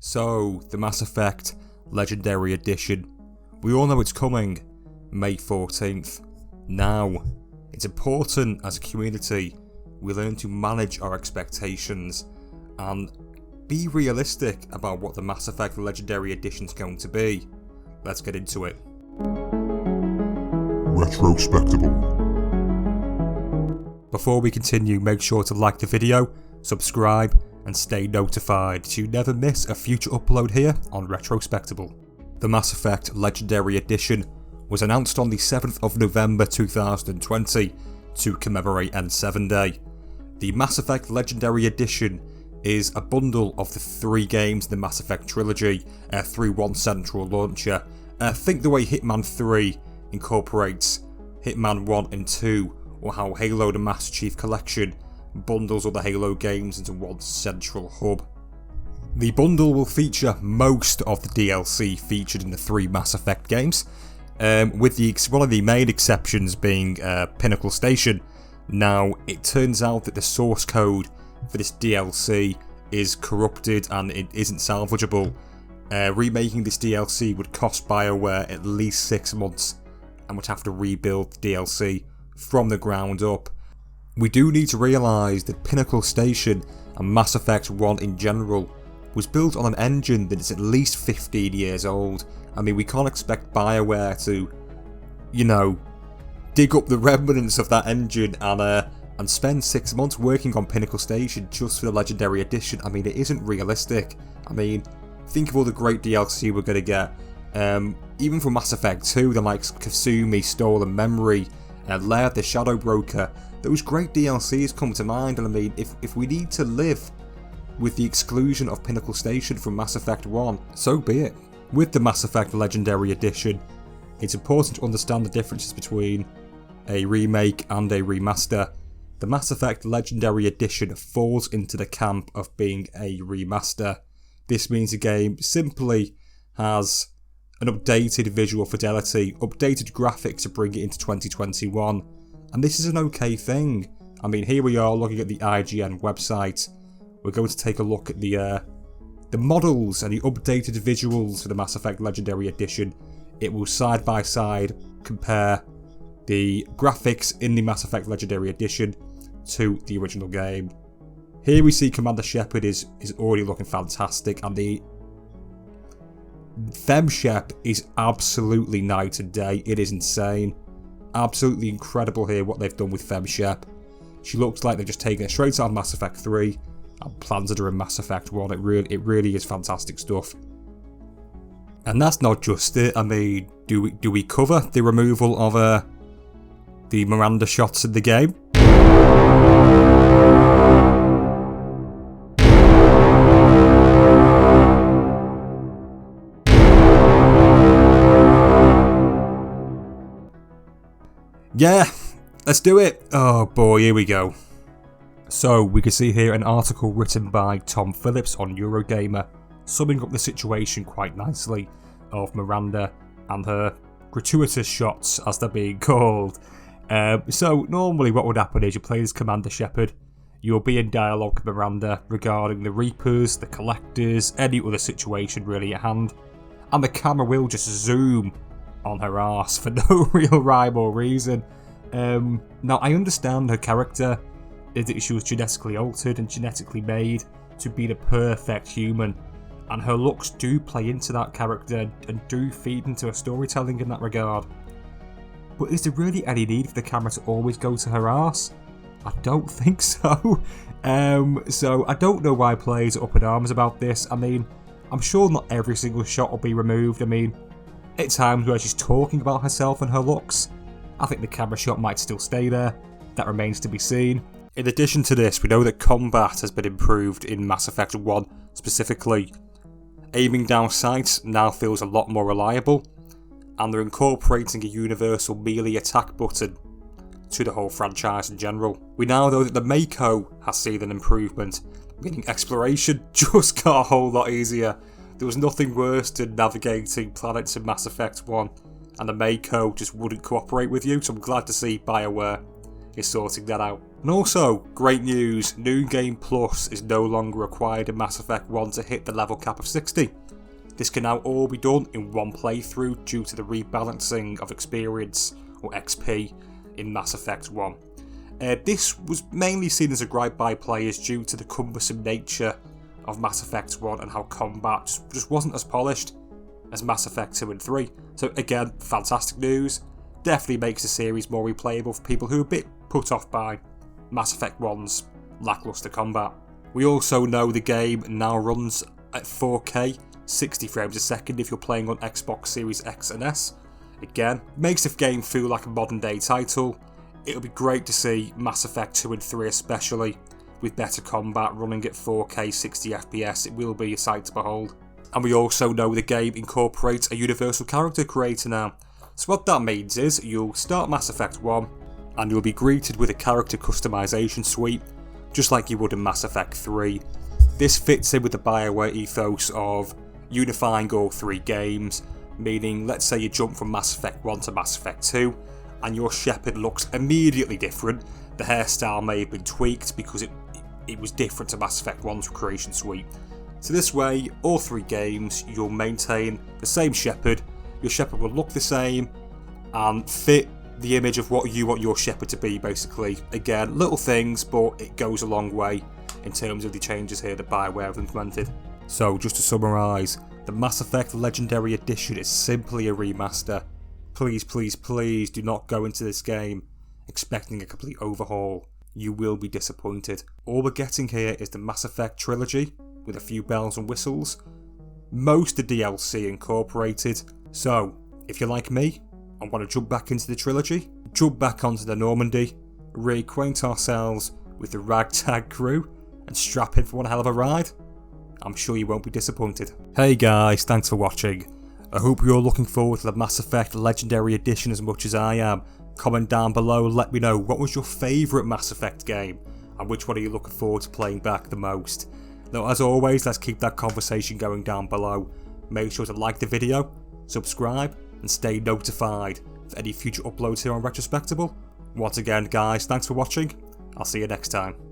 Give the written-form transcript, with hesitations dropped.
So, the Mass Effect Legendary Edition. We all know it's coming, May 14th. Now, it's important as a community we learn to manage our expectations and be realistic about what the Mass Effect Legendary Edition is going to be. Let's get into it. Retrospectable. Before we continue, make sure to like the video, subscribe, and stay notified so you never miss a future upload here on Retrospectable. The Mass Effect Legendary Edition was announced on the 7th of November 2020 to commemorate N7 Day. The Mass Effect Legendary Edition is a bundle of the 3 games in the Mass Effect trilogy through one central launcher. Think the way Hitman 3 incorporates Hitman 1 and 2, or how Halo the Master Chief Collection bundles other Halo games into one central hub. The bundle will feature most of the DLC featured in the 3 Mass Effect games, with one of the main exceptions being Pinnacle Station. Now, it turns out that the source code for this DLC is corrupted and it isn't salvageable. Remaking this DLC would cost BioWare at least 6 months and would have to rebuild the DLC from the ground up. We do need to realise that Pinnacle Station and Mass Effect 1 in general was built on an engine that is at least 15 years old. I mean, we can't expect BioWare to, dig up the remnants of that engine and spend 6 months working on Pinnacle Station just for the Legendary Edition. I mean, it isn't realistic. I mean, think of all the great DLC we're going to get. Even from Mass Effect 2, the likes of Kasumi, Stolen Memory, Laird the Shadow Broker, those great DLCs come to mind, and I mean, if we need to live with the exclusion of Pinnacle Station from Mass Effect 1, so be it. With the Mass Effect Legendary Edition, it's important to understand the differences between a remake and a remaster. The Mass Effect Legendary Edition falls into the camp of being a remaster. This means the game simply has an updated visual fidelity, updated graphics to bring it into 2021. And this is an okay thing. I mean, here we are looking at the IGN website. We're going to take a look at the models and the updated visuals for the Mass Effect Legendary Edition. It will side by side compare the graphics in the Mass Effect Legendary Edition to the original game. Here we see Commander Shepard is already looking fantastic, and the FemShep is absolutely night and day. It is insane. Absolutely incredible here what they've done with FemShep. She looks like they've just taken it straight out of Mass Effect 3 and planted her in Mass Effect 1. It really is fantastic stuff. And that's not just it. I mean, do we cover the removal of the Miranda shots in the game? Yeah, let's do it. Oh boy, here we go. So, we can see here an article written by Tom Phillips on Eurogamer, summing up the situation quite nicely of Miranda and her gratuitous shots, as they're being called. So, normally what would happen is you play as Commander Shepard, you'll be in dialogue with Miranda regarding the Reapers, the Collectors, any other situation really at hand, and the camera will just zoom on her arse for no real rhyme or reason. Now, I understand her character is that she was genetically altered and genetically made to be the perfect human, and her looks do play into that character and do feed into her storytelling in that regard. But is there really any need for the camera to always go to her arse? I don't think so. So I don't know why players are up in arms about this. I mean, I'm sure not every single shot will be removed. I mean, at times where she's talking about herself and her looks, I think the camera shot might still stay there. That remains to be seen. In addition to this, we know that combat has been improved in Mass Effect 1 specifically. Aiming down sights now feels a lot more reliable, and they're incorporating a universal melee attack button to the whole franchise in general. We now know that the Mako has seen an improvement, meaning exploration just got a whole lot easier. There was nothing worse than navigating planets in Mass Effect 1, and the Mako just wouldn't cooperate with you, so I'm glad to see BioWare is sorting that out. And also, great news, New Game Plus is no longer required in Mass Effect 1 to hit the level cap of 60. This can now all be done in one playthrough due to the rebalancing of experience, or XP, in Mass Effect 1. This was mainly seen as a gripe by players due to the cumbersome nature of Mass Effect 1 and how combat just wasn't as polished as Mass Effect 2 and 3. So again, fantastic news. Definitely makes the series more replayable for people who are a bit put off by Mass Effect 1's lackluster combat. We also know the game now runs at 4K, 60 frames a second if you're playing on Xbox Series X and S. Again, makes the game feel like a modern day title. It'll be great to see Mass Effect 2 and 3 especially, with better combat running at 4K 60 FPS. It will be a sight to behold. And we also know the game incorporates a universal character creator now. So what that means is, you'll start Mass Effect 1, and you'll be greeted with a character customization suite, just like you would in Mass Effect 3. This fits in with the BioWare ethos of unifying all three games, meaning let's say you jump from Mass Effect 1 to Mass Effect 2, and your Shepard looks immediately different. The hairstyle may have been tweaked because it was different to Mass Effect 1's creation suite. So this way, all three games, you'll maintain the same Shepard, your Shepard will look the same, and fit the image of what you want your Shepard to be basically. Again, little things, but it goes a long way in terms of the changes here that BioWare have implemented. So just to summarise, the Mass Effect Legendary Edition is simply a remaster. Please, please, please do not go into this game expecting a complete overhaul. You will be disappointed. All we're getting here is the Mass Effect trilogy with a few bells and whistles. Most of the DLC incorporated. So, if you're like me and want to jump back into the trilogy, jump back onto the Normandy, reacquaint ourselves with the ragtag crew, and strap in for one hell of a ride, I'm sure you won't be disappointed. Hey guys, thanks for watching. I hope you're looking forward to the Mass Effect Legendary Edition as much as I am. Comment down below and let me know what was your favourite Mass Effect game and which one are you looking forward to playing back the most. Now as always, let's keep that conversation going down below. Make sure to like the video, subscribe and stay notified for any future uploads here on Retrospectable. Once again guys, thanks for watching. I'll see you next time.